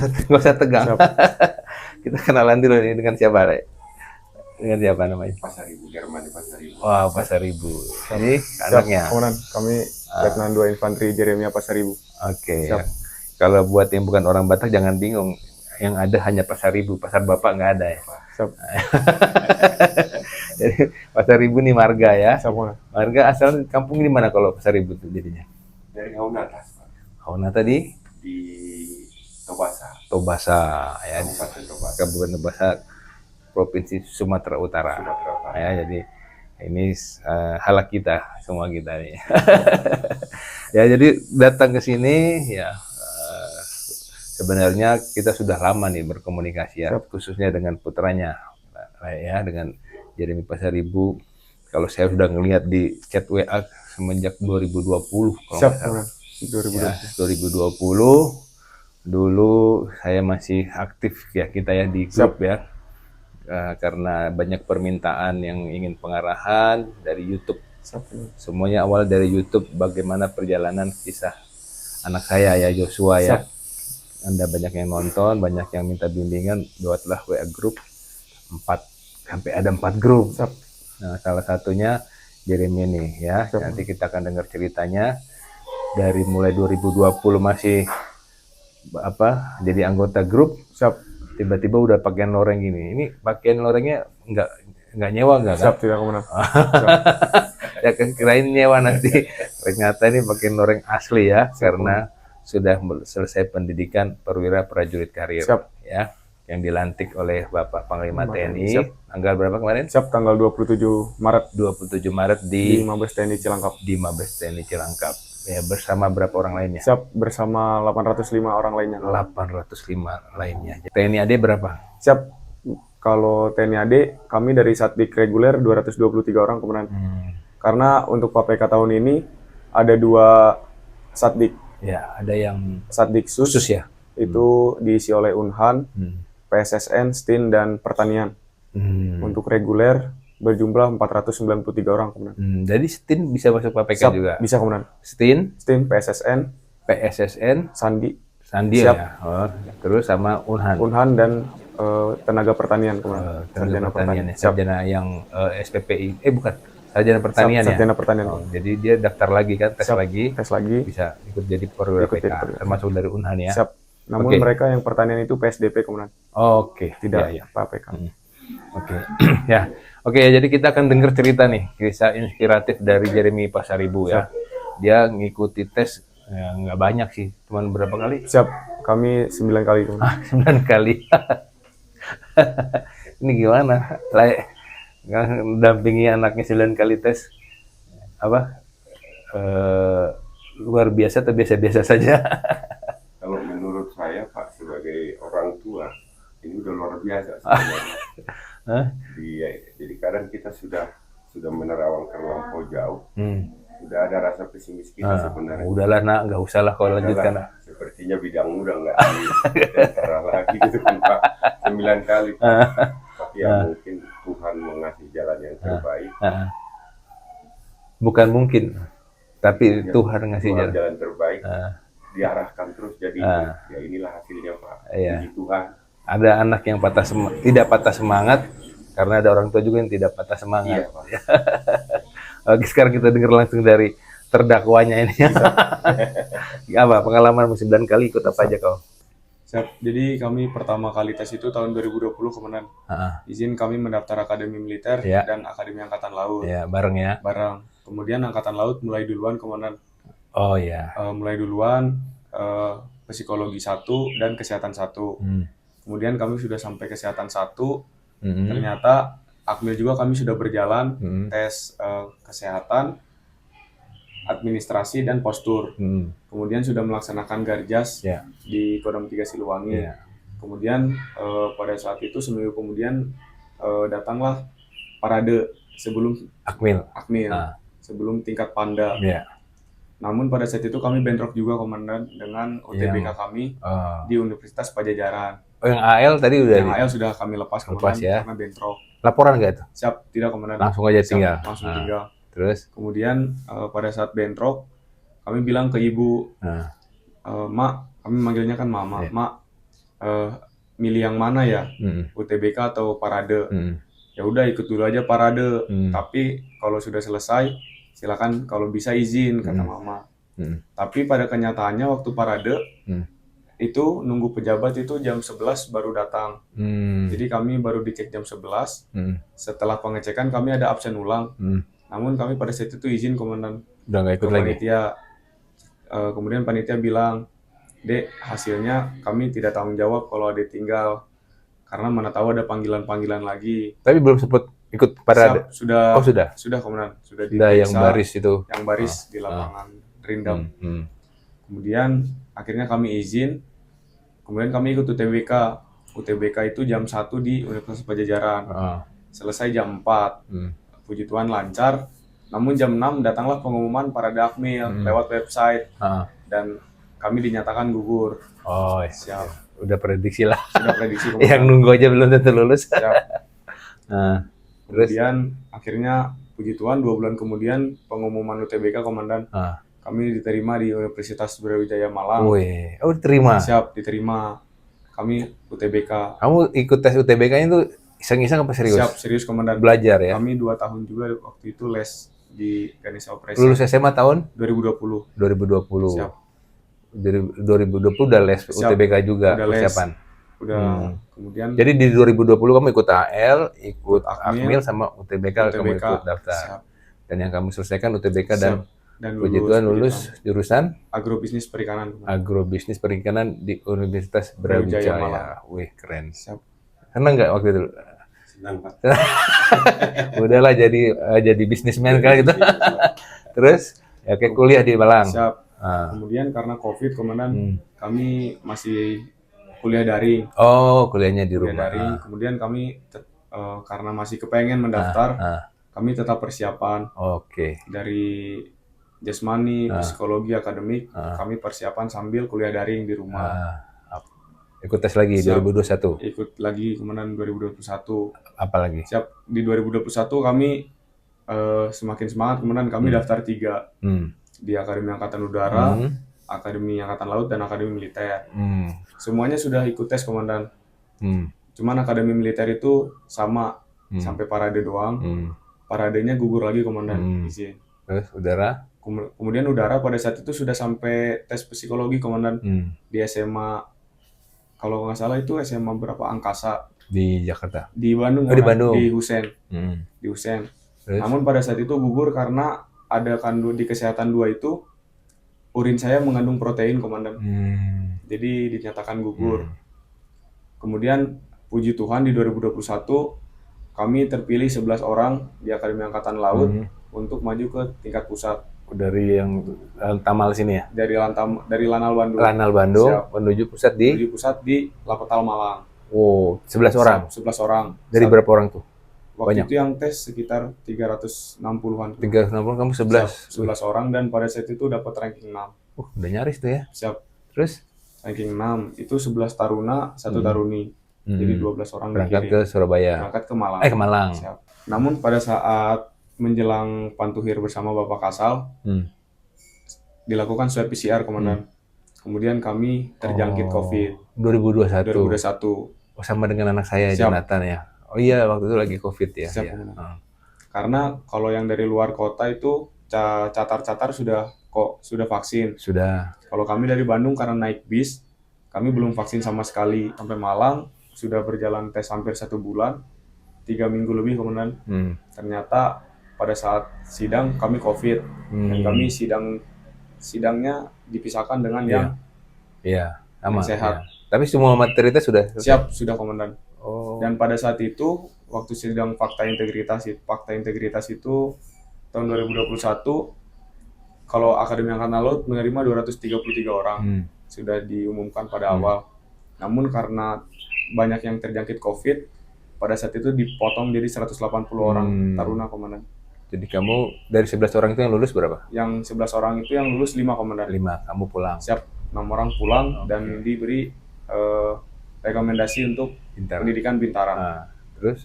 Nggak usah tegang. Siap. Kita kenalan dulu nih dengan siapa, Rek? Dengan siapa namanya? Pasaribu, Jerman di Pasaribu. Wah, Pasaribu. Ini Siap, anaknya. Komandan. Kami Letnan 2 Infanteri Jeremia Pasaribu. Oke. Siap. Kalau buat yang bukan orang Batak jangan bingung. Yang ada hanya Pasaribu, Pasar Bapak nggak ada ya. Siap. Jadi Pasaribu nih marga ya. Siap, Komandan. Marga asal kampung di mana kalau Pasaribu tuh jadinya? Dari Hauna atas, Pak. Hauna tadi Di Tobasa, Tobasa ya, di Kabupaten Tobasa, Kabupaten Tobasa, Provinsi Sumatera Utara. Sumatera Utara. Ya, jadi ini halak kita semua kita nih. Ya, jadi datang ke sini ya sebenarnya kita sudah lama nih berkomunikasi ya, khususnya dengan putranya ya, dengan Jeremy Pasaribu. Kalau saya sudah ngelihat di chat WA semenjak 2020 kalau Siap, nggak salah. Komandan. 2020. Ya, 2020 dulu saya masih aktif ya kita ya di grup ya. Karena banyak permintaan yang ingin pengarahan dari YouTube. Siap, Komandan. Semuanya awal dari YouTube, bagaimana perjalanan kisah anak saya ya, Joshua ya. Siap. Anda banyak yang nonton, banyak yang minta bimbingan, buatlah WA grup sampai ada 4 grup. Siap. Nah, salah satunya Jeremy nih ya. Siap. Nanti kita akan dengar ceritanya dari mulai 2020 masih jadi anggota grup. Siap. Tiba-tiba udah pakaian loreng gini. Ini pakaian lorengnya nggak nyewa nggak kan? Siap, tidak, Komandan. Siap. Ya kirain nyewa nanti. Ternyata ini pakaian loreng asli ya, karena sudah selesai pendidikan perwira prajurit karir. Siap. Ya, yang dilantik oleh Bapak Panglima TNI. Siap. Tanggal berapa kemarin? Siap, tanggal 27 Maret 27 Maret di di Mabes TNI Cilangkap. Mabes TNI Cilangkap. Ya, bersama berapa orang lainnya? Siap, bersama 805 orang lainnya. 805 lainnya. TNI AD berapa? Siap. Kalau TNI AD, kami dari Satdik reguler 223 orang, Komandan. Karena untuk PPK tahun ini ada 2 Satdik. Ya, ada yang Satdik Sus, khusus ya. itu diisi oleh Unhan, PSSN, STIN, dan Pertanian. Untuk reguler berjumlah 493 orang, Komandan. Jadi STIN bisa masuk PPK Siap, juga. bisa, Komandan. STIN, STIN, PSSN, PSSN, Sandi, Sandi Siap. ya. Oh, terus sama Unhan. Unhan, dan tenaga pertanian, Komandan. Sarjana pertanian ya. Siap. Sarjana yang SPPI. Bukan. Sarjana pertanian ya. Sarjana pertanian. Oh, jadi dia daftar lagi kan, tes Siap. lagi, Tes lagi. bisa ikut jadi perwira Ikut jadi PK, perwira. termasuk dari Unhan ya. Siap. Namun Oke. mereka yang pertanian itu PSDP, Komandan. Oke, Tidak ya, ya. PPK. Oke, ya, oke. Jadi kita akan dengar cerita nih, kisah inspiratif dari Jeremy Pasaribu ya. Dia ngikuti tes ya, nggak banyak sih, cuman berapa kali? Siap. Kami 9 kali, Komandan. 9 kali. Ini gimana? Dampingi anaknya 9 kali tes, luar biasa atau biasa-biasa saja? Kalau menurut saya, Pak, sebagai orang tua, ini udah luar biasa sebenarnya. Jadi kadang kita sudah menerawang terlampau jauh. Udah ada rasa pesimis kita sebenarnya. Udahlah nak, nggak usah lah kalau lanjutkan lah. Sepertinya bidang udah nggak terang lagi gitu kan, Pak. 9 kali, Pak. Tapi ya mungkin Tuhan mengasih jalan yang terbaik. Bukan mungkin, tapi Ya, Tuhan ngasih jalan. jalan terbaik. Diarahkan terus, jadi ya inilah hasilnya, Pak. Iya. Puji Tuhan. Ada anak yang tidak patah semangat, karena ada orang tua juga yang tidak patah semangat. Iya, Pak. Oke, sekarang kita dengar langsung dari terdakwanya ini. Apa pengalaman 9 kali ikut apa aja kau? Siap. Jadi kami pertama kali tes itu tahun 2020, Komandan. Izin kami mendaftar Akademi Militer Ya. dan Akademi Angkatan Laut. Ya, bareng ya. Bareng. Kemudian Angkatan Laut mulai duluan, Komandan. Oh ya. Mulai duluan psikologi 1 dan kesehatan 1. Kemudian kami sudah sampai kesehatan 1. Ternyata Akmil juga kami sudah berjalan tes kesehatan, administrasi, dan postur. Kemudian sudah melaksanakan garjas Ya. di Kodam 3 Siliwangi. Ya. Kemudian pada saat itu seminggu kemudian datanglah parade sebelum Akmil. sebelum tingkat Panda. Ya. Namun pada saat itu kami bentrok juga, Komandan, dengan UTBK kami di Universitas Pajajaran. Oh, yang AL tadi udah Yang AL sudah kami lepas, Komandan, ya. karena bentrok. Laporan nggak itu? Siap, tidak, Komandan. Langsung aja Siap, tinggal. langsung tinggal. Terus? Kemudian pada saat bentrok, kami bilang ke ibu, Mak, kami manggilnya kan Mama, Iya. Mak, eh, milih yang mana ya, UTBK atau parade. Ya udah ikut dulu aja parade. Tapi kalau sudah selesai, silakan kalau bisa izin, kata mama. Tapi pada kenyataannya waktu parade itu nunggu pejabat itu jam 11 baru datang. Jadi kami baru dicek jam 11. Setelah pengecekan kami ada absen ulang. Namun kami pada saat itu izin komandan Udah nggak ke ikut lagi. panitia. Kemudian panitia bilang, "Dek, hasilnya kami tidak tanggung jawab kalau ada tinggal. Karena mana tahu ada panggilan-panggilan lagi." Tapi belum sempat ikut parade. Siap, sudah. Oh sudah. Sudah komandan, sudah Udah yang diperiksa. baris itu. Yang baris di lapangan Rindam. Kemudian akhirnya kami izin. Kemudian kami ikut UTBK. UTBK itu jam 1 di Universitas Pajajaran. Selesai jam 4. Puji Tuhan lancar. Namun jam 6 datanglah pengumuman parade Akmil lewat website. Dan kami dinyatakan gugur. Oh, Siap. udah prediksi lah. Sudah prediksi komandan. Yang nunggu aja belum tentu lulus. Siap. Terus? Kemudian akhirnya puji Tuhan 2 bulan kemudian pengumuman UTBK komandan. Kami diterima di Universitas Brawijaya Malang. Wih, oh diterima. Siap, diterima. Kami UTBK. Kamu ikut tes UTBK itu iseng-iseng apa serius? Siap, serius komandan. Belajar ya? Kami 2 tahun juga waktu itu les di Ganesha Operation. Lulus SMA tahun? 2020. 2020. Siap. Dari 2020 udah les Siap. UTBK juga Udah les. persiapan. Udah. Kemudian Jadi di 2020 kamu ikut AL, ikut Akmil, Akmil sama UTBK kamu ikut daftar. Siap. Dan yang kamu selesaikan UTBK Siap. dan puji Tuhan lulus jurusan agrobisnis perikanan. agrobisnis perikanan di Universitas Brawijaya Brawijaya. Malang. Wih, keren. Siap. Senang nggak waktu itu? Senang Pak. Udahlah jadi bisnismen kali gitu. Terus ya kayak kuliah di Malang. Siap. Kemudian karena COVID komandan, kami masih kuliah daring. Oh, kuliahnya di Kuliah rumah. daring. Kemudian kami karena masih kepengen mendaftar, kami tetap persiapan Oke. dari jasmani, psikologi, akademik, kami persiapan sambil kuliah daring di rumah. Ikut tes lagi Siap. 2021. Ikut lagi kemudian 2021. Apa lagi? Siap, di 2021 kami semakin semangat, kemudian kami daftar 3 di Akademi Angkatan Udara, Akademi Angkatan Laut, dan Akademi Militer. Semuanya sudah ikut tes komandan. Cuman Akademi Militer itu sama sampai parade doang. Paradenya gugur lagi komandan, izin. Terus udara? Kemudian udara pada saat itu sudah sampai tes psikologi komandan di SMA. Kalau nggak salah itu SMA berapa, Angkasa Di Jakarta. di Bandung. Oh, di Bandung. Di Husen. Di Husen. Terus? Namun pada saat itu gugur karena ada di kesehatan 2 itu urin saya mengandung protein komandan. Jadi dinyatakan gugur. Kemudian puji Tuhan di 2021 kami terpilih 11 orang di Akademi Angkatan Laut untuk maju ke tingkat pusat. Dari yang Tamal sini ya? Dari Lanal Bandung. Lanal Bandung Siap. menuju pusat di? Menuju pusat di Lapetal Malang. Oh, 11 orang? 11 orang. Dari berapa orang tuh? Waktu Banyak. itu yang tes sekitar 360-an. 360, kamu 11? Siap, 11 orang dan pada saat itu dapat ranking 6. Udah nyaris tuh ya? Siap. Terus? Ranking 6 itu 11 taruna, 1 taruni. Jadi 12 orang Berangkat dikirim. ke Surabaya? Berangkat ke Malang. Ke Malang. Siap. Namun pada saat menjelang pantuhir bersama Bapak Kasal, dilakukan swab PCR komandan. Kemudian kami terjangkit COVID 2021? 2021. Oh, sama dengan anak saya, Siap. Jonathan ya? Oh iya, waktu itu lagi COVID ya? Siap, ya. komandan. Karena kalau yang dari luar kota itu catar-catar sudah vaksin. Sudah. Kalau kami dari Bandung karena naik bis, kami belum vaksin sama sekali. Sampai Malang sudah berjalan tes hampir 1 bulan, 3 minggu lebih komandan. Ternyata pada saat sidang kami COVID dan kami sidangnya dipisahkan dengan yang Iya, sama. sehat. Ya. Tapi semua materi tes sudah selesai? Siap, sudah komandan. Oh. Dan pada saat itu waktu sidang fakta integritas itu tahun 2021, kalau Akademi Angkatan Laut menerima 233 orang sudah diumumkan pada awal. Namun karena banyak yang terjangkit COVID, pada saat itu dipotong jadi 180 orang taruna komandan. Jadi kamu dari 11 orang itu yang lulus berapa? Yang 11 orang itu yang lulus 5 komandan. 5, kamu pulang. Siap, 6 orang pulang dan diberi rekomendasi untuk Bintara. pendidikan bintaran. Nah, terus